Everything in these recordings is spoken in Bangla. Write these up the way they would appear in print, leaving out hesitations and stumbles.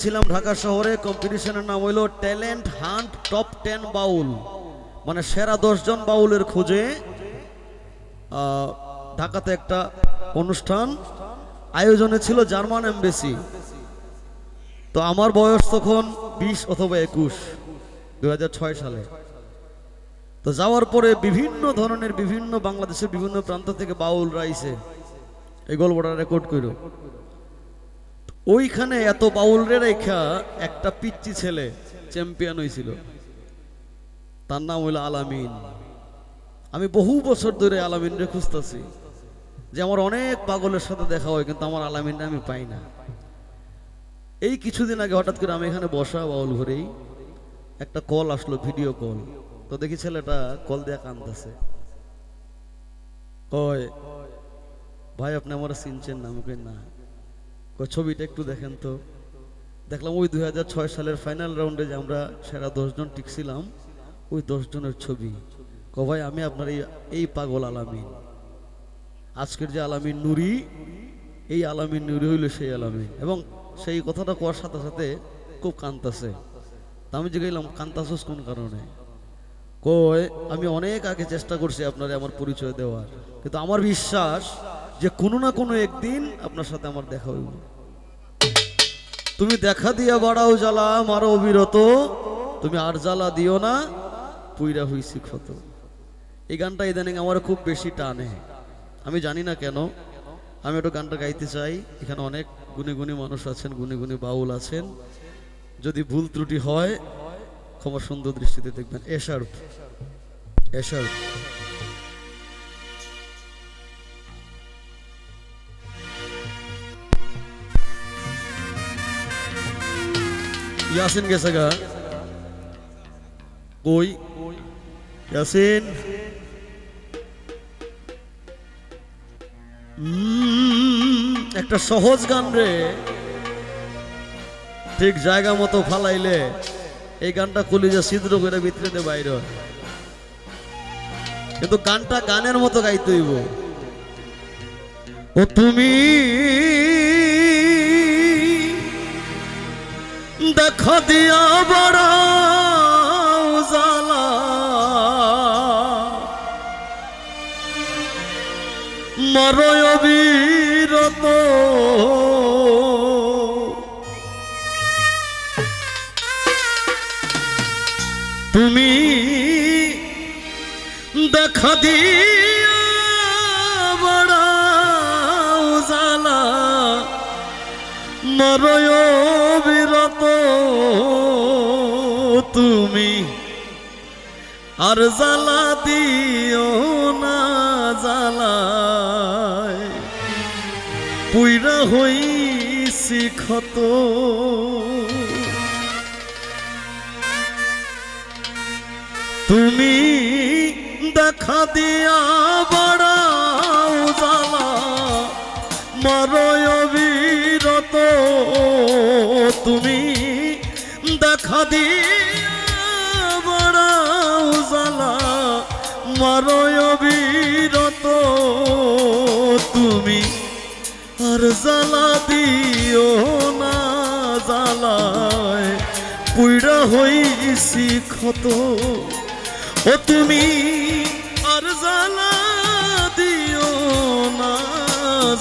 ছিলাম ঢাকা শহরে। কম্পিটিশনের নাম হইল ট্যালেন্ট হান্ট টপ 10 বাউল, মানে সেরা 10 জন বাউলের খোঁজে ঢাকাতে একটা অনুষ্ঠান আয়োজনে ছিল জার্মান এমবেসি। তো আমার বয়স তখন 20 অথবা 21, 2006 সালে। তো যাওয়ার পরে বিভিন্ন ধরনের বিভিন্ন বাংলাদেশের বিভিন্ন প্রান্ত থেকে বাউল রাইছে, এই গল্পটা রেকর্ড করো। ওইখানে এত বাউলরে রেখা একটা পিচ্চি ছেলে চ্যাম্পিয়ন হয়েছিল, তার নাম হইল আলামিন। আমি বহু বছর ধরে আলামিনরে খুঁজতেছি, যে আমার অনেক পাগলের সাথে দেখা হয় কিন্তু আমার আলামিনরে আমি পাই না। এই কিছুদিন আগে হঠাৎ করে আমি এখানে বসা বাউল ঘরেই একটা কল আসলো, ভিডিও কল। তো দেখি ছেলেটা কল দিয়ে কাঁদতেছে, কয় ভাই আপনি আমার চিনছেন না? আমাকে না। ছবিটা একটু দেখেন তো। দেখলাম ওই 2006 সালের ফাইনাল রাউন্ডে যে আমরা সেরা 10 জন টিকছিলাম, ওই 10 জনের ছবি। ভাই আমি আপনার এই পাগল আলামিন, আজকের যে আলামিন নুরি, এই আলামিন নুরি হইল সেই আলামিন। এবং সেই কথাটা কোয়ার সাথে সাথে খুব কাঁদতেছে। আমি যে গেলাম কাঁদতাছস কোন কারণে? কয় আমি অনেক আগে চেষ্টা করছি আপনারে আমার পরিচয় দেওয়ার, কিন্তু আমার বিশ্বাস যে কোনো না কোনো একদিন আপনার সাথে আমার দেখা হইব। তুমি দেখা দিয়া বাড়াও জ্বালা মারো অবিরত, তুমি আর জ্বালা দিও না পুইরা হইছি ক্ষত। এই গানটা ইদানিং আমার খুব বেশি টানে, আমি জানি না কেন। আমি একটু গানটা গাইতে চাই। এখানে অনেক গুণী গুণী মানুষ আছেন, গুণী গুণী বাউল আছেন। যদি ভুল ত্রুটি হয় ক্ষমা সুন্দর দৃষ্টিতে দেখবেন। এশার্প এশার্প यासिन कैसा गा कोई यासिन একটা সহজ গান রে, ঠিক জায়গা মতো ফালাইলে এই গানটা কলিজা ছিদ্র করে ভিতরে দে বাইর, কিন্তু গানটা গানের মতো গাইতে হইব। ও তুমি দেখা দিয়া বাড়াও জ্বালা মারো অবিরত, তুমি দেখা দিয়া বাড়াও জ্বালা মারো অবিরত, তুমি আর জ্বালা দিও না জ্বালায় পুইরা হইছি ক্ষত। তুমি দেখা দিয়া বাড়াও জ্বালা মারো অবিরত, তুমি দেখা দিয়া বাড়াও জ্বালা মারো অবিরত, তুমি আর জ্বালা দিও না জ্বালায় পুইরা হইছি ক্ষত। ও তুমি আর জ্বালা দিও না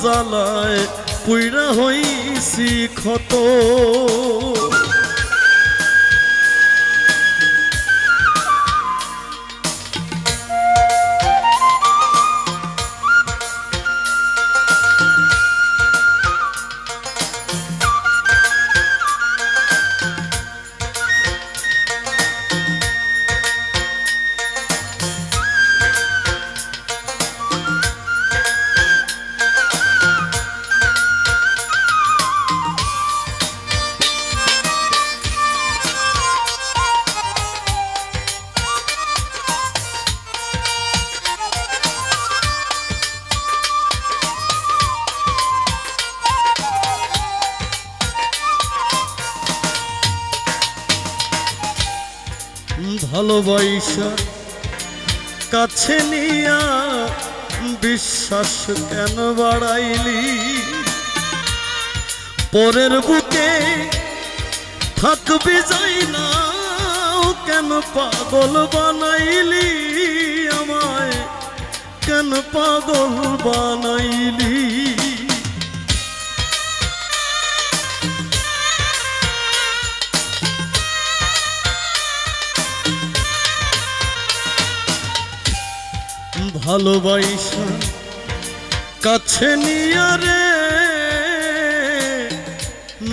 জ্বালায় পুইরা হইছি ক্ষত। ভালোবাসা কাছে নিয়া বিশ্বাস কেন বাড়াইলি, পরের বুকে থাকবি যাই না কেন পাগল বানাইলি আমায়, কেন পাগল বানাইলি। ভালোবাসা কাছে নিয়া রে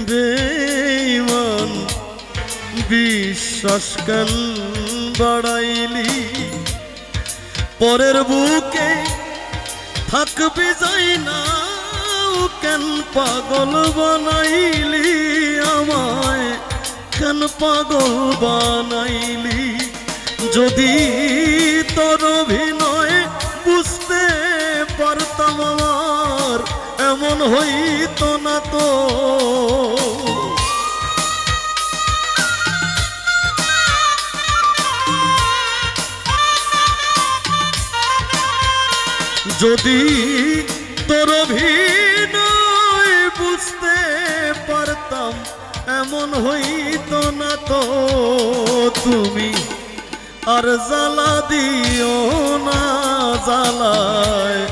বেঈমান বিশ্বাস কেন বাড়াইলি। পরের বুকে থাকবি যাই না কেন পাগল বানাইলি আমায়, কেন পাগল বানাইলি। যদি তোর অভিনয় বুঝতে পারতাম আমার এমন হইতো না তো। যদি তোর অভিনয় বুঝতে পারতাম এমন হইতো না তো। তুমি আর জ্বালা দিও না, জ্বালায়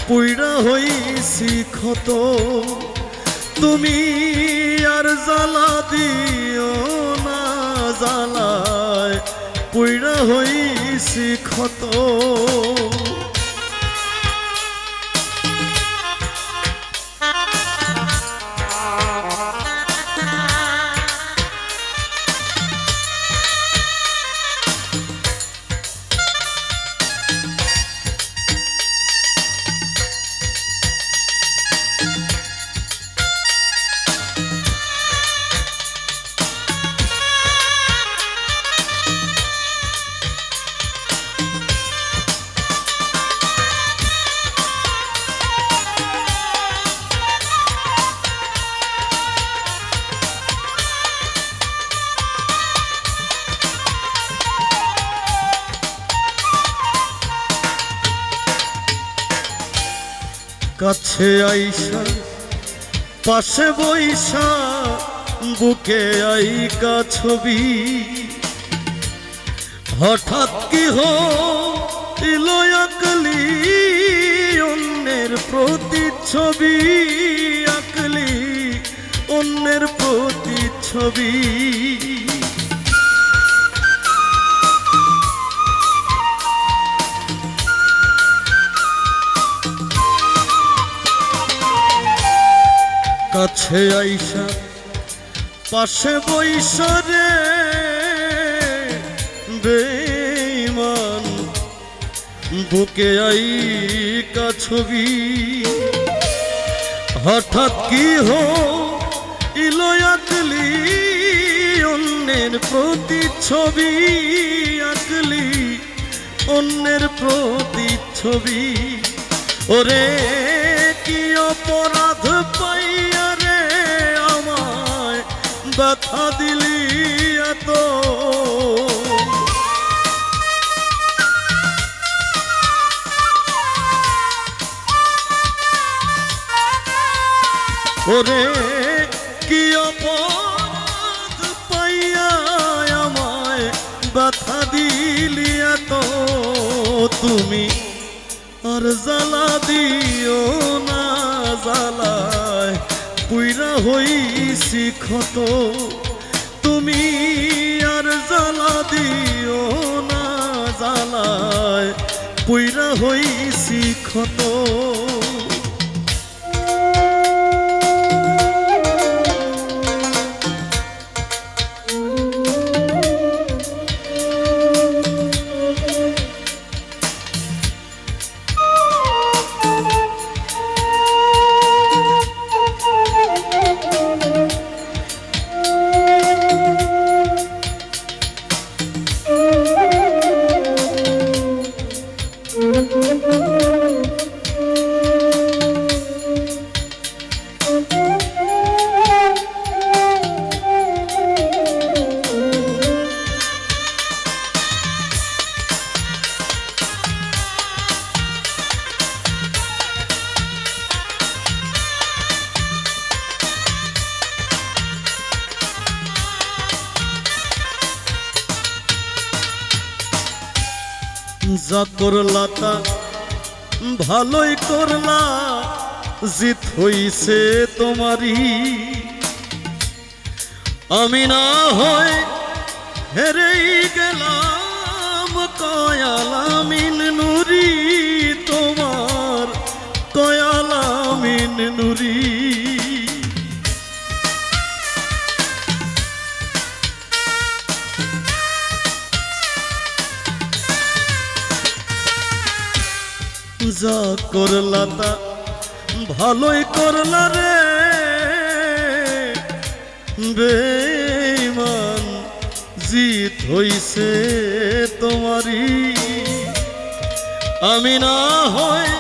পুইড়া হইছি ক্ষত। তুমি আর জ্বালা দিও না, জ্বালায় পুইড়া হইছি ক্ষত। কাছে আইসা পাশে বইসা বুকে আইকা ছবি, হঠাৎ কি হইল আকলি অন্যের প্রতিচ্ছবি, আকলি অন্যের প্রতিচ্ছবি। কাছে আইসা পাশে বইসা রে বেঈমান বুকে আইকা ছবি, হঠাৎ কি হইল আকলি অন্যের প্রতিচ্ছবি, আকলি অন্যের প্রতিচ্ছবি। ওরে কি অপরাধ পাইয়া রে আমায় ব্যথা দিলি এত। ওরে কি অপরাধ পাইয়া আমায় ব্যথা দিলি এত। তুমি আর জ্বালা দিও না, জ্বালায় পুইরা হইছি ক্ষত। তুমি আর জ্বালা দিও না, জ্বালায় পুইরা হইছি ক্ষত। যা করলা তা ভালোই করলা, জিত হইছে তোমারই। আমি না হয় হেরেই গেলাম, কয়ালামিন নুরি তোমার, কয়ালামিন নুরি। যা করলা তা ভালোই করলা রে বেঈমান, জিত হইছে তোমারই। আমি না হয়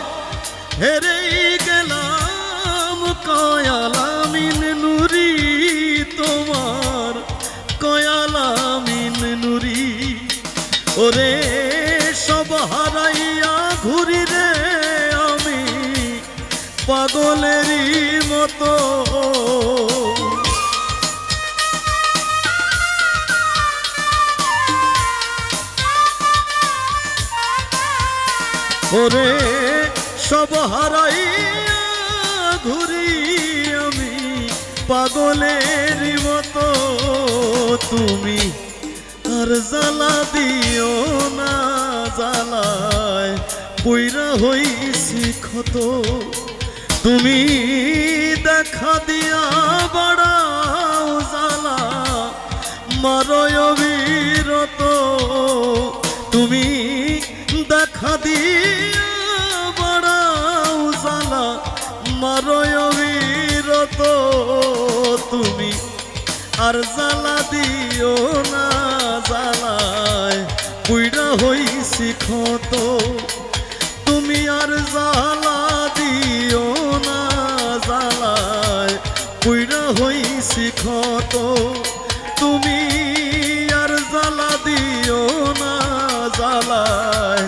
হেরেই গেলাম, কয়ালামিন নুরি তোমার, কয়ালামিন নুরি। ওরে সব হারাইয়া ঘুরি রে আমি পাগলেরই মতো, ওরে সব হারাইয়া ঘুরি আমি পাগলেরই মতো। তুমি আর জ্বালা দিও না, জ্বালায় পইরা হইছি ক্ষত। তুমি দেখা দিয়া বাড়াও জ্বালা, মারয় অবিরত। তুমি দেখা দিয়া বাড়াও জ্বালা, মারয় অবিরত। তুমি আর জ্বালা দিও না, জ্বালায় পুইরা হইছি ক্ষত। তুমি আর জ্বালা দিও না, জ্বালায় পুইরা হইছি ক্ষত। তুমি আর জ্বালা দিও না, জ্বালায়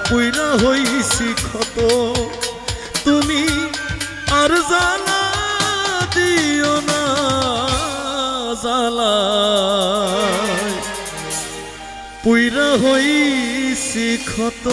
পুইরা হইছি ক্ষত। তুমি আর জ্বালা দিও না, জ্বালায় পুইরা হইছি ক্ষত।